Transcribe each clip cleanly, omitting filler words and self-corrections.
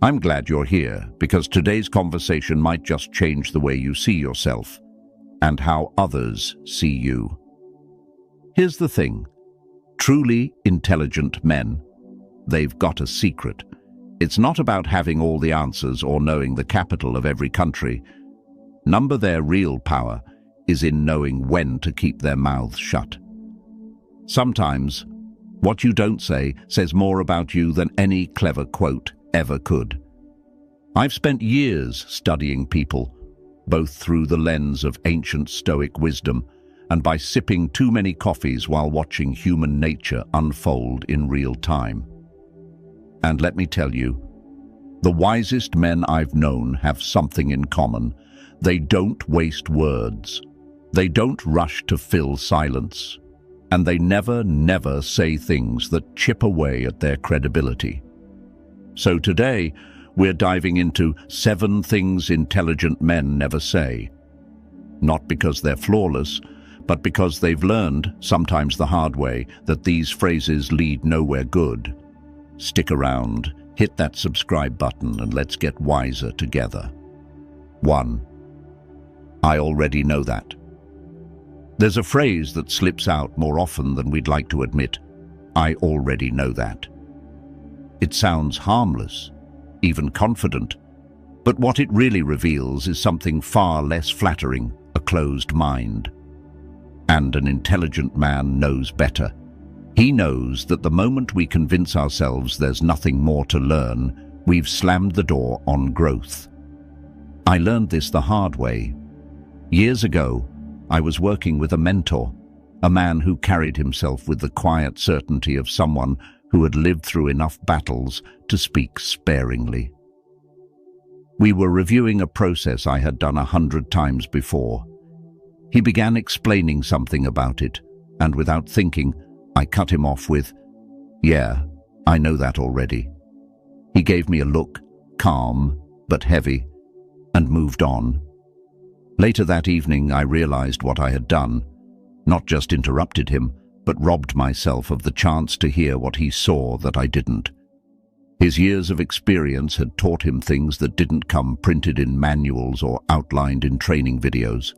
I'm glad you're here because today's conversation might just change the way you see yourself and how others see you. Here's the thing. Truly intelligent men, they've got a secret. It's not about having all the answers or knowing the capital of every country. Their real power is in knowing when to keep their mouths shut. Sometimes, what you don't say says more about you than any clever quote ever could. I've spent years studying people, both through the lens of ancient Stoic wisdom and by sipping too many coffees while watching human nature unfold in real time. And let me tell you, the wisest men I've known have something in common. They don't waste words. They don't rush to fill silence. And they never say things that chip away at their credibility. So today, we're diving into 7 things intelligent men never say. Not because they're flawless, but because they've learned, sometimes the hard way, that these phrases lead nowhere good. Stick around, hit that subscribe button, and let's get wiser together. 1. I already know that. There's a phrase that slips out more often than we'd like to admit. I already know that. It sounds harmless, even confident, but what it really reveals is something far less flattering, a closed mind. And an intelligent man knows better. He knows that the moment we convince ourselves there's nothing more to learn, we've slammed the door on growth. I learned this the hard way. Years ago, I was working with a mentor, a man who carried himself with the quiet certainty of someone who had lived through enough battles to speak sparingly. We were reviewing a process I had done 100 times before. He began explaining something about it, and without thinking, I cut him off with, "Yeah, I know that already." He gave me a look, calm but heavy, and moved on. Later that evening, I realized what I had done, not just interrupted him, but robbed myself of the chance to hear what he saw that I didn't. His years of experience had taught him things that didn't come printed in manuals or outlined in training videos.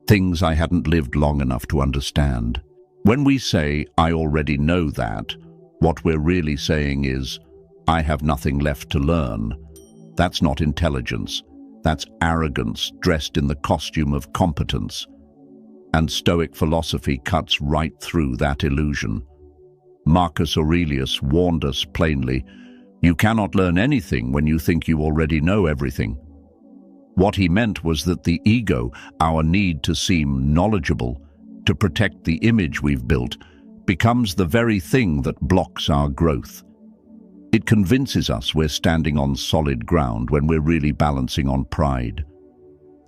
Things I hadn't lived long enough to understand. When we say, "I already know that," what we're really saying is, "I have nothing left to learn." That's not intelligence. That's arrogance dressed in the costume of competence. And Stoic philosophy cuts right through that illusion. Marcus Aurelius warned us plainly, "You cannot learn anything when you think you already know everything." What he meant was that the ego, our need to seem knowledgeable, to protect the image we've built, becomes the very thing that blocks our growth. It convinces us we're standing on solid ground when we're really balancing on pride.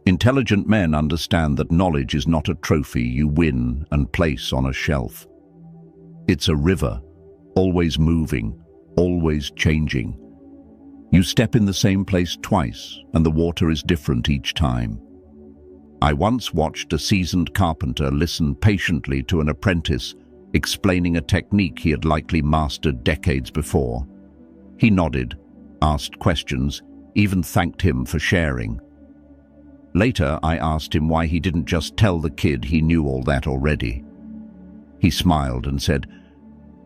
Intelligent men understand that knowledge is not a trophy you win and place on a shelf. It's a river, always moving, always changing. You step in the same place twice, and the water is different each time. I once watched a seasoned carpenter listen patiently to an apprentice explaining a technique he had likely mastered decades before. He nodded, asked questions, even thanked him for sharing. Later, I asked him why he didn't just tell the kid he knew all that already. He smiled and said,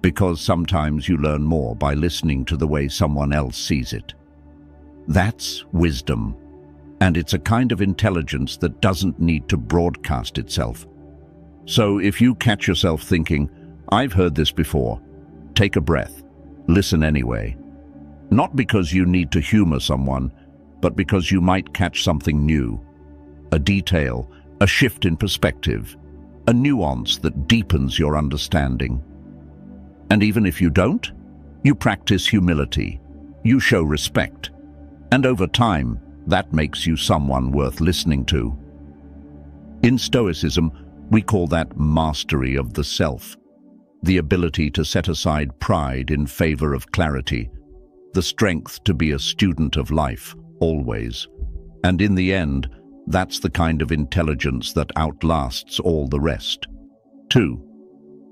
"Because sometimes you learn more by listening to the way someone else sees it." That's wisdom, and it's a kind of intelligence that doesn't need to broadcast itself. So if you catch yourself thinking, "I've heard this before," take a breath, listen anyway. Not because you need to humor someone, but because you might catch something new. A detail, a shift in perspective, a nuance that deepens your understanding. And even if you don't, you practice humility, you show respect, and over time, that makes you someone worth listening to. In Stoicism, we call that mastery of the self, the ability to set aside pride in favor of clarity, the strength to be a student of life, always. And in the end, that's the kind of intelligence that outlasts all the rest. 2.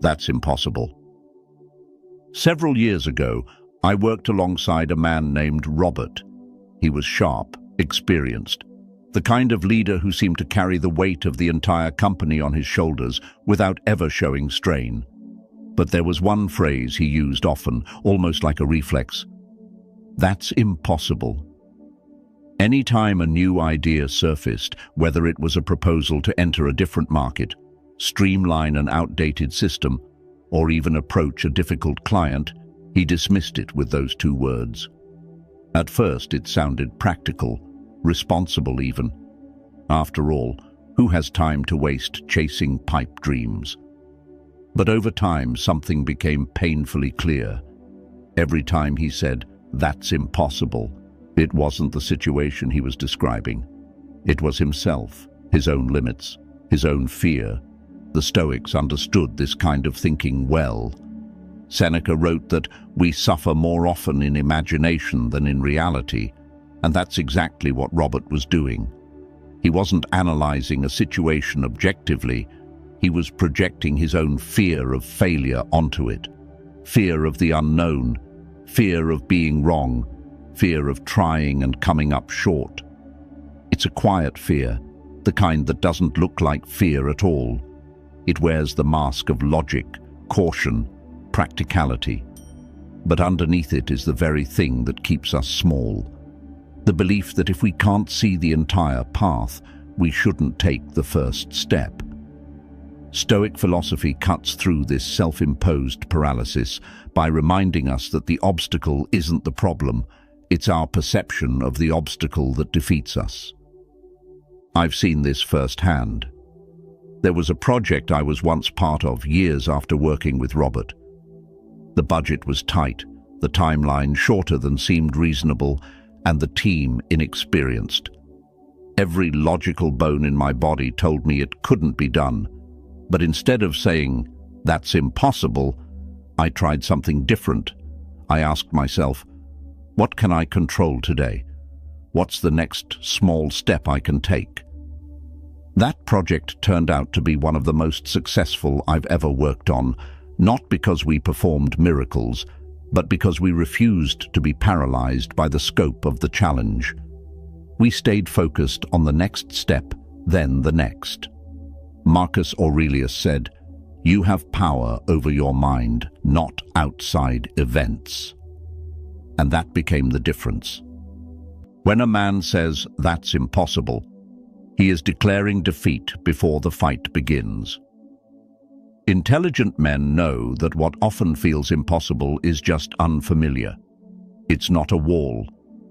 That's impossible. Several years ago, I worked alongside a man named Robert. He was sharp, experienced, the kind of leader who seemed to carry the weight of the entire company on his shoulders without ever showing strain. But there was one phrase he used often, almost like a reflex. That's impossible. Any time a new idea surfaced, whether it was a proposal to enter a different market, streamline an outdated system, or even approach a difficult client, he dismissed it with those two words. At first it sounded practical, responsible even. After all, who has time to waste chasing pipe dreams? But over time something became painfully clear. Every time he said, "That's impossible," it wasn't the situation he was describing. It was himself, his own limits, his own fear. The Stoics understood this kind of thinking well. Seneca wrote that we suffer more often in imagination than in reality, and that's exactly what Robert was doing. He wasn't analyzing a situation objectively, he was projecting his own fear of failure onto it. Fear of the unknown, fear of being wrong, fear of trying and coming up short. It's a quiet fear, the kind that doesn't look like fear at all. It wears the mask of logic, caution, practicality. But underneath it is the very thing that keeps us small. The belief that if we can't see the entire path, we shouldn't take the first step. Stoic philosophy cuts through this self-imposed paralysis by reminding us that the obstacle isn't the problem, it's our perception of the obstacle that defeats us. I've seen this firsthand. There was a project I was once part of years after working with Robert. The budget was tight, the timeline shorter than seemed reasonable, and the team inexperienced. Every logical bone in my body told me it couldn't be done, but instead of saying, "That's impossible," I tried something different. I asked myself, what can I control today? What's the next small step I can take? That project turned out to be one of the most successful I've ever worked on, not because we performed miracles, but because we refused to be paralyzed by the scope of the challenge. We stayed focused on the next step, then the next. Marcus Aurelius said, "You have power over your mind, not outside events." And that became the difference. When a man says, "That's impossible," he is declaring defeat before the fight begins. Intelligent men know that what often feels impossible is just unfamiliar. It's not a wall,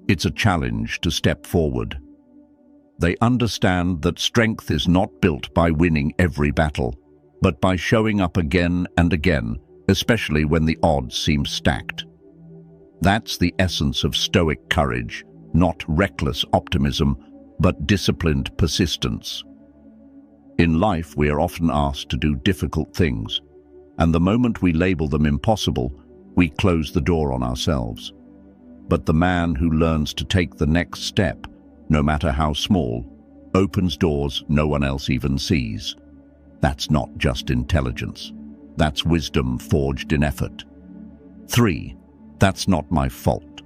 it's a challenge to step forward. They understand that strength is not built by winning every battle, but by showing up again and again, especially when the odds seem stacked. That's the essence of Stoic courage, not reckless optimism, but disciplined persistence. In life, we are often asked to do difficult things, and the moment we label them impossible, we close the door on ourselves. But the man who learns to take the next step, no matter how small, opens doors no one else even sees. That's not just intelligence. That's wisdom forged in effort. 3. That's not my fault.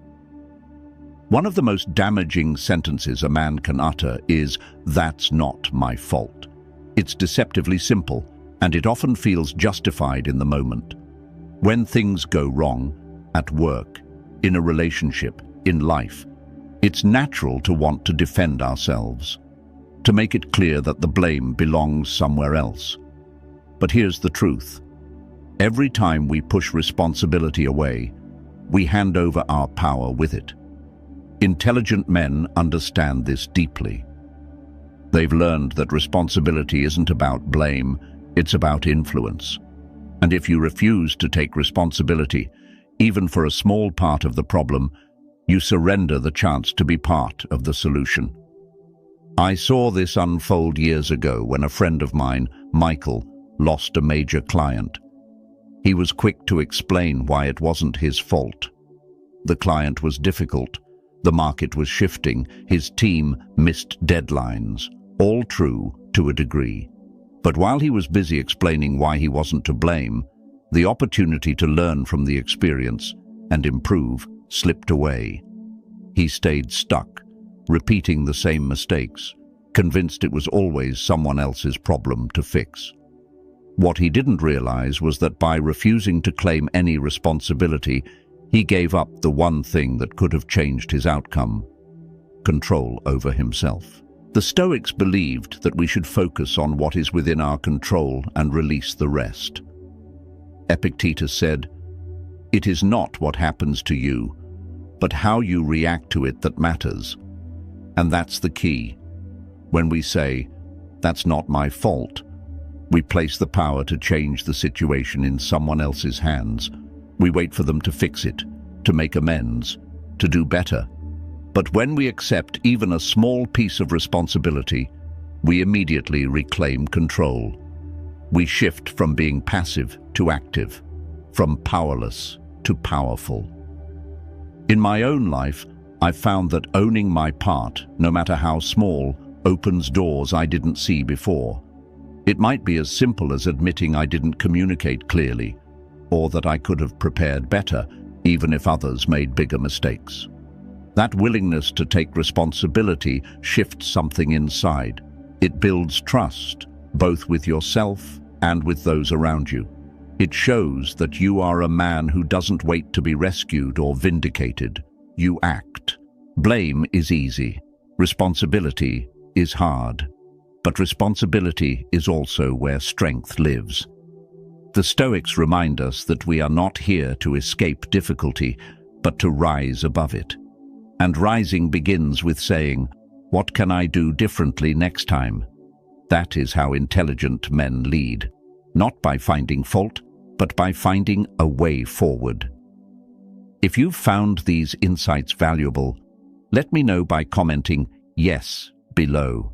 One of the most damaging sentences a man can utter is, "That's not my fault." It's deceptively simple, and it often feels justified in the moment. When things go wrong, at work, in a relationship, in life, it's natural to want to defend ourselves, to make it clear that the blame belongs somewhere else. But here's the truth. Every time we push responsibility away, we hand over our power with it. Intelligent men understand this deeply. They've learned that responsibility isn't about blame, it's about influence. And if you refuse to take responsibility, even for a small part of the problem, you surrender the chance to be part of the solution. I saw this unfold years ago when a friend of mine, Michael, lost a major client. He was quick to explain why it wasn't his fault. The client was difficult, the market was shifting, his team missed deadlines. All true to a degree. But while he was busy explaining why he wasn't to blame, the opportunity to learn from the experience and improve slipped away. He stayed stuck, repeating the same mistakes, convinced it was always someone else's problem to fix. What he didn't realize was that by refusing to claim any responsibility, he gave up the one thing that could have changed his outcome: control over himself. The Stoics believed that we should focus on what is within our control and release the rest. Epictetus said, "It is not what happens to you, but how you react to it that matters." And that's the key. When we say, "That's not my fault," we place the power to change the situation in someone else's hands. We wait for them to fix it, to make amends, to do better. But when we accept even a small piece of responsibility, we immediately reclaim control. We shift from being passive to active, from powerless to powerful. In my own life, I've found that owning my part, no matter how small, opens doors I didn't see before. It might be as simple as admitting I didn't communicate clearly, or that I could have prepared better, even if others made bigger mistakes. That willingness to take responsibility shifts something inside. It builds trust, both with yourself and with those around you. It shows that you are a man who doesn't wait to be rescued or vindicated. You act. Blame is easy. Responsibility is hard. But responsibility is also where strength lives. The Stoics remind us that we are not here to escape difficulty, but to rise above it. And rising begins with saying, "What can I do differently next time?" That is how intelligent men lead, not by finding fault, but by finding a way forward. If you've found these insights valuable, let me know by commenting "yes" below.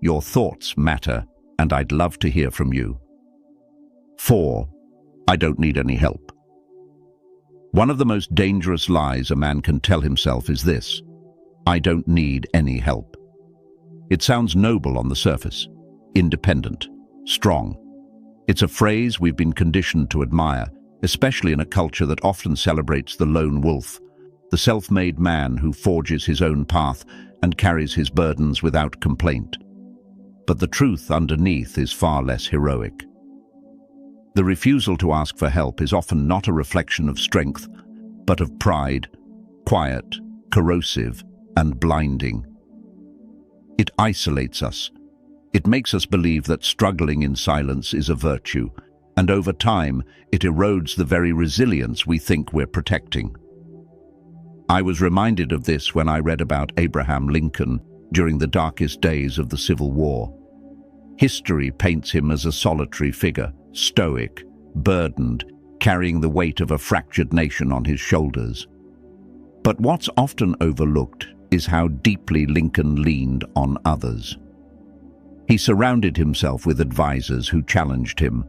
Your thoughts matter, and I'd love to hear from you. 4. I don't need any help. One of the most dangerous lies a man can tell himself is this: I don't need any help. It sounds noble on the surface, independent, strong. It's a phrase we've been conditioned to admire, especially in a culture that often celebrates the lone wolf, the self-made man who forges his own path and carries his burdens without complaint. But the truth underneath is far less heroic. The refusal to ask for help is often not a reflection of strength, but of pride, quiet, corrosive, and blinding. It isolates us. It makes us believe that struggling in silence is a virtue, and over time, it erodes the very resilience we think we're protecting. I was reminded of this when I read about Abraham Lincoln during the darkest days of the Civil War. History paints him as a solitary figure, stoic, burdened, carrying the weight of a fractured nation on his shoulders. But what's often overlooked is how deeply Lincoln leaned on others. He surrounded himself with advisors who challenged him.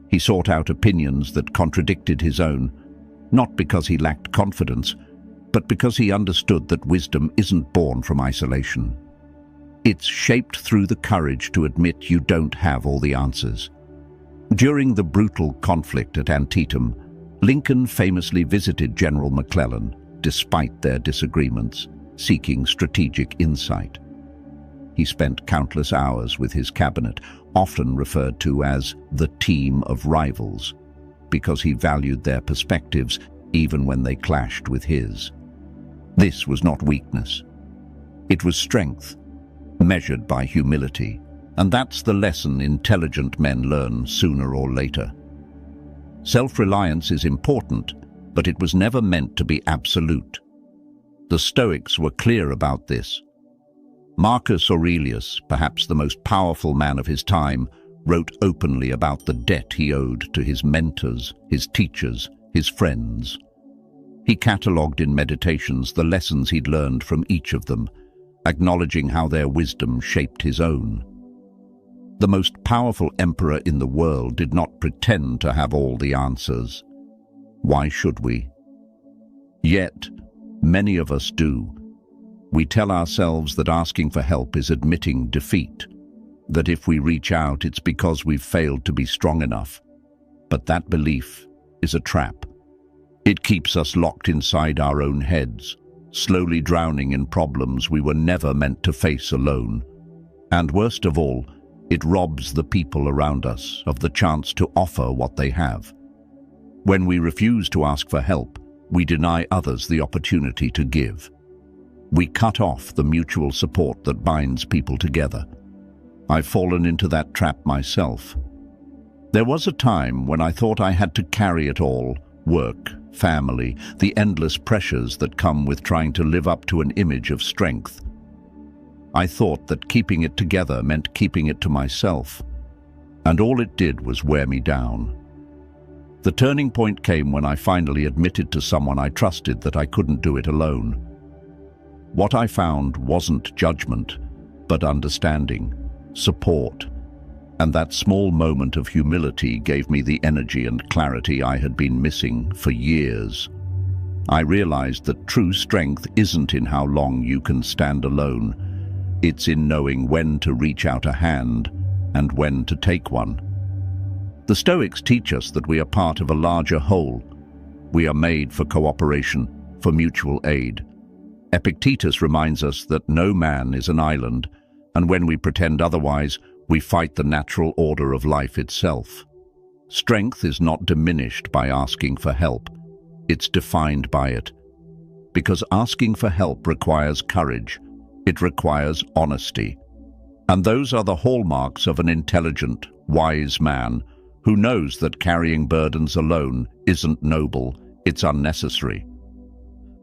He sought out opinions that contradicted his own, not because he lacked confidence, but because he understood that wisdom isn't born from isolation. It's shaped through the courage to admit you don't have all the answers. During the brutal conflict at Antietam, Lincoln famously visited General McClellan, despite their disagreements, seeking strategic insight. He spent countless hours with his cabinet, often referred to as the team of rivals, because he valued their perspectives even when they clashed with his. This was not weakness. It was strength, measured by humility. And that's the lesson intelligent men learn sooner or later. Self-reliance is important, but it was never meant to be absolute. The Stoics were clear about this. Marcus Aurelius, perhaps the most powerful man of his time, wrote openly about the debt he owed to his mentors, his teachers, his friends. He catalogued in Meditations the lessons he'd learned from each of them, acknowledging how their wisdom shaped his own. The most powerful emperor in the world did not pretend to have all the answers. Why should we? Yet, many of us do. We tell ourselves that asking for help is admitting defeat, that if we reach out, it's because we've failed to be strong enough. But that belief is a trap. It keeps us locked inside our own heads, slowly drowning in problems we were never meant to face alone. And worst of all, it robs the people around us of the chance to offer what they have. When we refuse to ask for help, we deny others the opportunity to give. We cut off the mutual support that binds people together. I've fallen into that trap myself. There was a time when I thought I had to carry it all: work, family, the endless pressures that come with trying to live up to an image of strength. I thought that keeping it together meant keeping it to myself, and all it did was wear me down. The turning point came when I finally admitted to someone I trusted that I couldn't do it alone. What I found wasn't judgment, but understanding, support, and that small moment of humility gave me the energy and clarity I had been missing for years. I realized that true strength isn't in how long you can stand alone. It's in knowing when to reach out a hand and when to take one. The Stoics teach us that we are part of a larger whole. We are made for cooperation, for mutual aid. Epictetus reminds us that no man is an island, and when we pretend otherwise, we fight the natural order of life itself. Strength is not diminished by asking for help. It's defined by it. Because asking for help requires courage. It requires honesty. And those are the hallmarks of an intelligent, wise man who knows that carrying burdens alone isn't noble, it's unnecessary.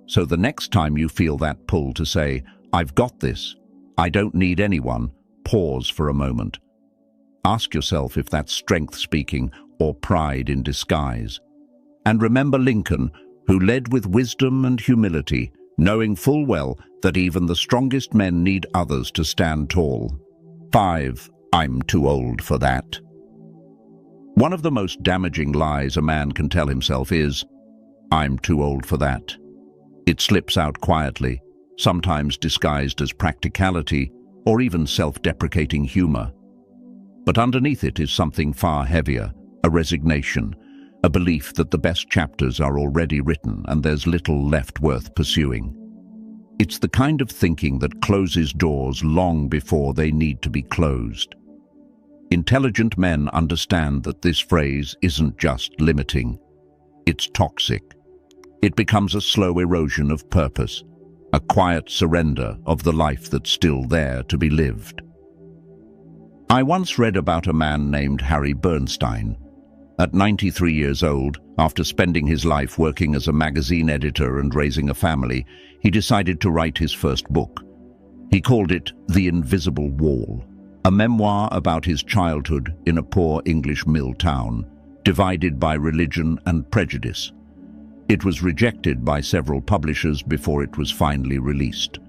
So the next time you feel that pull to say, "I've got this, I don't need anyone," pause for a moment. Ask yourself if that's strength speaking or pride in disguise. And remember Lincoln, who led with wisdom and humility, knowing full well that even the strongest men need others to stand tall. 5. I'm too old for that. One of the most damaging lies a man can tell himself is, "I'm too old for that." It slips out quietly, sometimes disguised as practicality or even self-deprecating humor. But underneath it is something far heavier, a resignation, a belief that the best chapters are already written and there's little left worth pursuing. It's the kind of thinking that closes doors long before they need to be closed. Intelligent men understand that this phrase isn't just limiting, it's toxic. It becomes a slow erosion of purpose, a quiet surrender of the life that's still there to be lived. I once read about a man named Harry Bernstein. At 93 years old, after spending his life working as a magazine editor and raising a family, he decided to write his first book. He called it The Invisible Wall, a memoir about his childhood in a poor English mill town, divided by religion and prejudice. It was rejected by several publishers before it was finally released.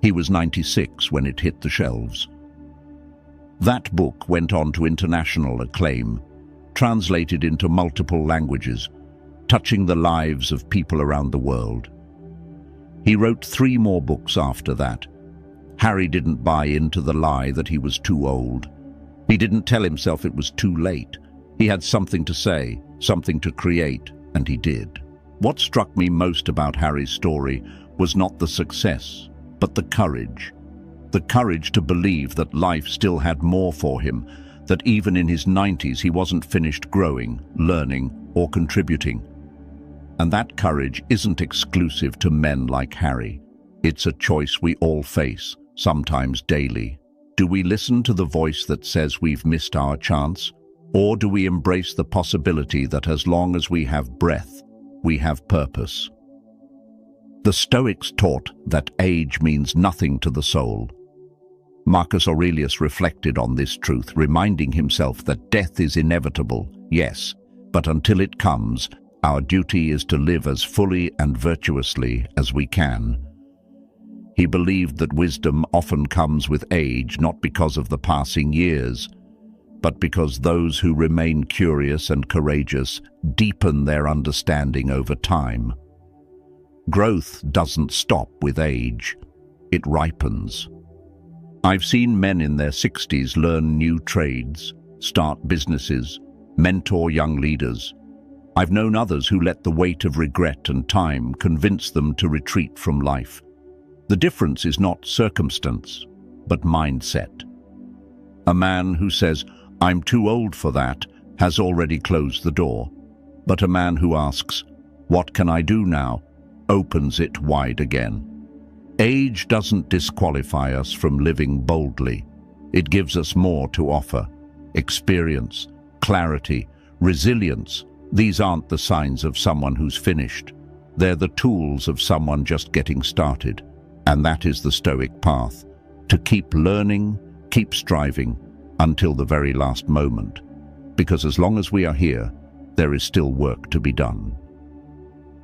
He was 96 when it hit the shelves. That book went on to international acclaim, translated into multiple languages, touching the lives of people around the world. He wrote 3 more books after that. Harry didn't buy into the lie that he was too old. He didn't tell himself it was too late. He had something to say, something to create, and he did. What struck me most about Harry's story was not the success, but the courage. The courage to believe that life still had more for him, that even in his 90s he wasn't finished growing, learning, or contributing. And that courage isn't exclusive to men like Harry. It's a choice we all face, sometimes daily. Do we listen to the voice that says we've missed our chance? Or do we embrace the possibility that as long as we have breath, we have purpose? The Stoics taught that age means nothing to the soul. Marcus Aurelius reflected on this truth, reminding himself that death is inevitable, yes, but until it comes, our duty is to live as fully and virtuously as we can. He believed that wisdom often comes with age, not because of the passing years, but because those who remain curious and courageous deepen their understanding over time. Growth doesn't stop with age, it ripens. I've seen men in their 60s learn new trades, start businesses, mentor young leaders. I've known others who let the weight of regret and time convince them to retreat from life. The difference is not circumstance, but mindset. A man who says, "I'm too old for that," has already closed the door. But a man who asks, "What can I do now?" opens it wide again. Age doesn't disqualify us from living boldly. It gives us more to offer. Experience, clarity, resilience. These aren't the signs of someone who's finished. They're the tools of someone just getting started. And that is the Stoic path. To keep learning, keep striving, until the very last moment. Because as long as we are here, there is still work to be done.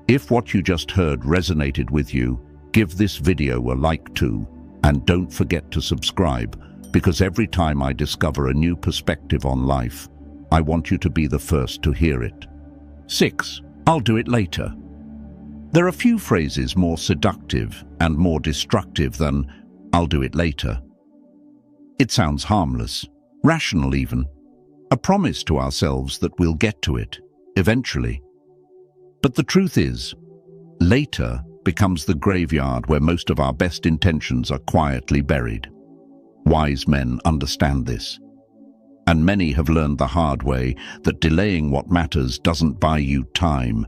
If what you just heard resonated with you, give this video a like too, and don't forget to subscribe, because every time I discover a new perspective on life, I want you to be the first to hear it. 6. I'll do it later. There are few phrases more seductive and more destructive than "I'll do it later." It sounds harmless, rational even, a promise to ourselves that we'll get to it, eventually. But the truth is, later becomes the graveyard where most of our best intentions are quietly buried. Wise men understand this. And many have learned the hard way that delaying what matters doesn't buy you time,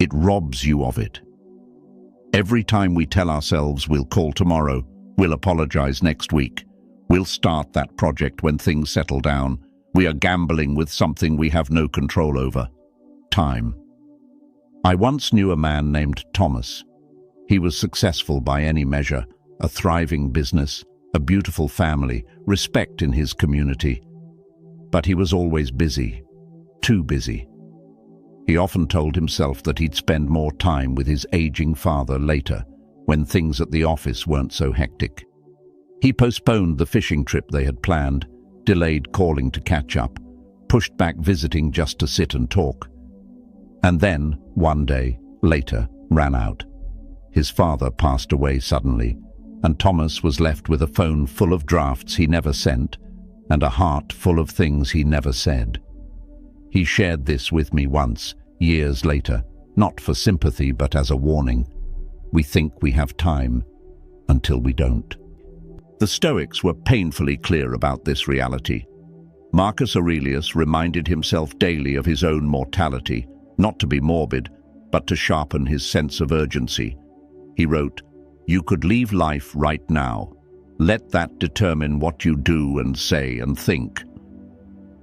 it robs you of it. Every time we tell ourselves we'll call tomorrow, we'll apologize next week, we'll start that project when things settle down, we are gambling with something we have no control over: time. I once knew a man named Thomas. He was successful by any measure, a thriving business, a beautiful family, respect in his community. But he was always busy, too busy. He often told himself that he'd spend more time with his aging father later, when things at the office weren't so hectic. He postponed the fishing trip they had planned, delayed calling to catch up, pushed back visiting just to sit and talk. And then, one day, later, ran out. His father passed away suddenly, and Thomas was left with a phone full of drafts he never sent, and a heart full of things he never said. He shared this with me once, years later, not for sympathy but as a warning. We think we have time, until we don't. The Stoics were painfully clear about this reality. Marcus Aurelius reminded himself daily of his own mortality, not to be morbid, but to sharpen his sense of urgency. He wrote, "You could leave life right now. Let that determine what you do and say and think."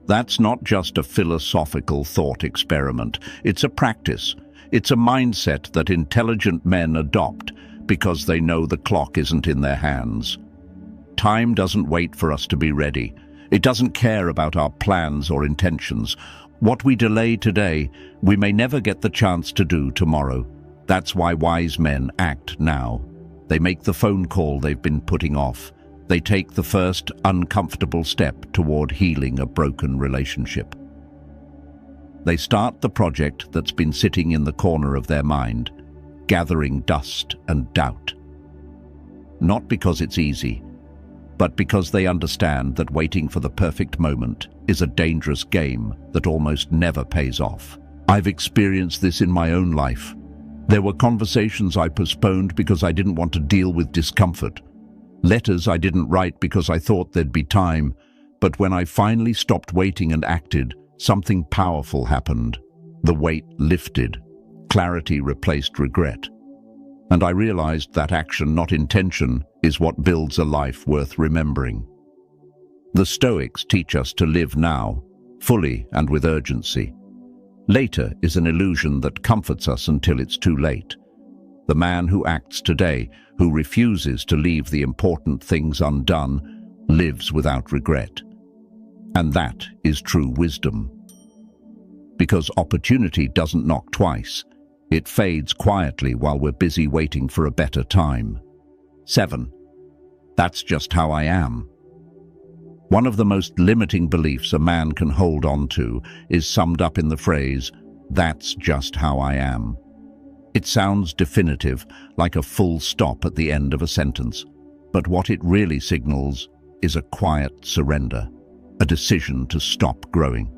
That's not just a philosophical thought experiment. It's a practice. It's a mindset that intelligent men adopt because they know the clock isn't in their hands. Time doesn't wait for us to be ready. It doesn't care about our plans or intentions. What we delay today, we may never get the chance to do tomorrow. That's why wise men act now. They make the phone call they've been putting off. They take the first uncomfortable step toward healing a broken relationship. They start the project that's been sitting in the corner of their mind, gathering dust and doubt. Not because it's easy, but because they understand that waiting for the perfect moment is a dangerous game that almost never pays off. I've experienced this in my own life. There were conversations I postponed because I didn't want to deal with discomfort. Letters I didn't write because I thought there'd be time. But when I finally stopped waiting and acted, something powerful happened. The weight lifted. Clarity replaced regret. And I realized that action, not intention, is what builds a life worth remembering. The Stoics teach us to live now, fully and with urgency. Later is an illusion that comforts us until it's too late. The man who acts today, who refuses to leave the important things undone, lives without regret. And that is true wisdom. Because opportunity doesn't knock twice. It fades quietly while we're busy waiting for a better time. 7. That's just how I am. One of the most limiting beliefs a man can hold on to is summed up in the phrase, "That's just how I am." It sounds definitive, like a full stop at the end of a sentence, but what it really signals is a quiet surrender, a decision to stop growing.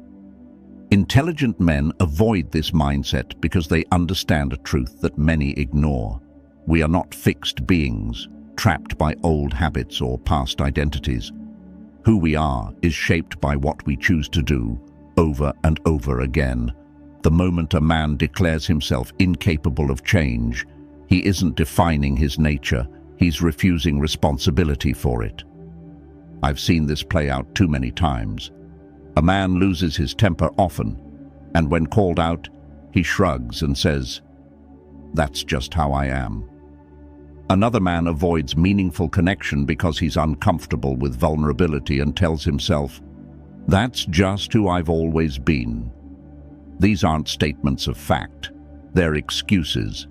Intelligent men avoid this mindset because they understand a truth that many ignore. We are not fixed beings, trapped by old habits or past identities. Who we are is shaped by what we choose to do over and over again. The moment a man declares himself incapable of change, he isn't defining his nature, he's refusing responsibility for it. I've seen this play out too many times. A man loses his temper often, and when called out, he shrugs and says, "That's just how I am." Another man avoids meaningful connection because he's uncomfortable with vulnerability and tells himself, "That's just who I've always been." These aren't statements of fact, they're excuses.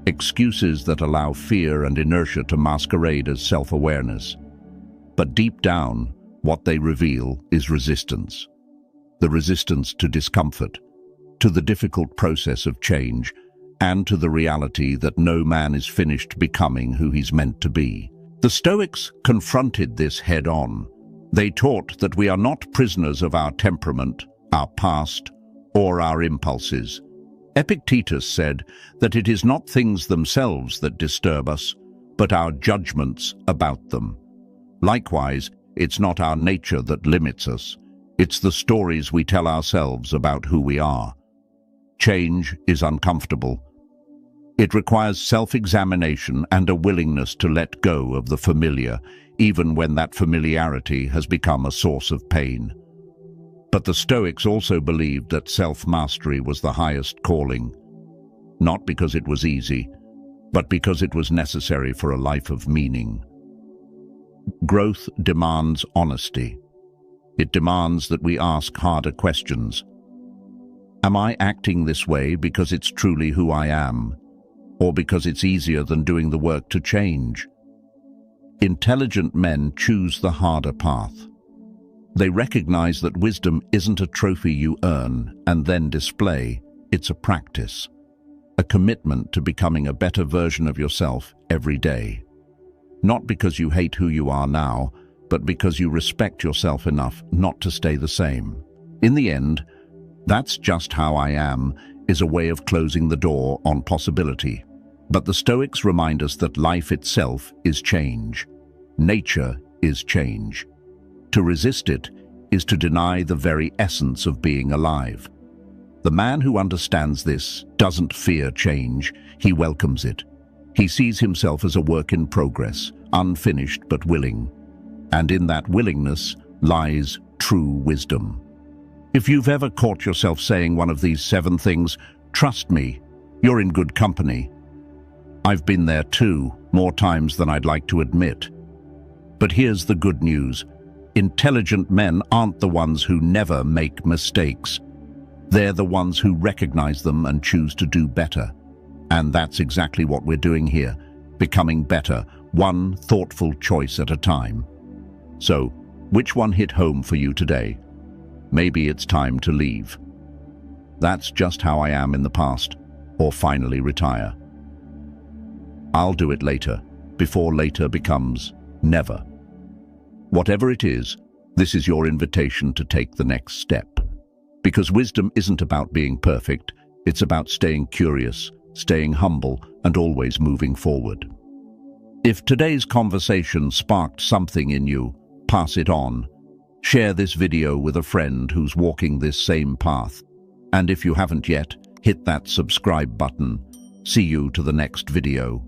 Excuses that allow fear and inertia to masquerade as self-awareness. But deep down, what they reveal is resistance. The resistance to discomfort, to the difficult process of change, and to the reality that no man is finished becoming who he's meant to be. The Stoics confronted this head-on. They taught that we are not prisoners of our temperament, our past, or our impulses. Epictetus said that it is not things themselves that disturb us, but our judgments about them. Likewise, it's not our nature that limits us. It's the stories we tell ourselves about who we are. Change is uncomfortable. It requires self-examination and a willingness to let go of the familiar, even when that familiarity has become a source of pain. But the Stoics also believed that self-mastery was the highest calling, not because it was easy, but because it was necessary for a life of meaning. Growth demands honesty. It demands that we ask harder questions. Am I acting this way because it's truly who I am, or because it's easier than doing the work to change? Intelligent men choose the harder path. They recognize that wisdom isn't a trophy you earn and then display, it's a practice, a commitment to becoming a better version of yourself every day. Not because you hate who you are now, but because you respect yourself enough not to stay the same. In the end, "That's just how I am" is a way of closing the door on possibility. But the Stoics remind us that life itself is change. Nature is change. To resist it is to deny the very essence of being alive. The man who understands this doesn't fear change, he welcomes it. He sees himself as a work in progress, unfinished but willing. And in that willingness lies true wisdom. If you've ever caught yourself saying one of these 7 things, trust me, you're in good company. I've been there too, more times than I'd like to admit. But here's the good news. Intelligent men aren't the ones who never make mistakes. They're the ones who recognize them and choose to do better. And that's exactly what we're doing here, becoming better, one thoughtful choice at a time. So, which one hit home for you today? Maybe it's time to leave. That's just how I am in the past, or finally retire. I'll do it later, before later becomes never. Whatever it is, this is your invitation to take the next step. Because wisdom isn't about being perfect, it's about staying curious, staying humble, and always moving forward. If today's conversation sparked something in you, pass it on. Share this video with a friend who's walking this same path. And if you haven't yet, hit that subscribe button. See you to the next video.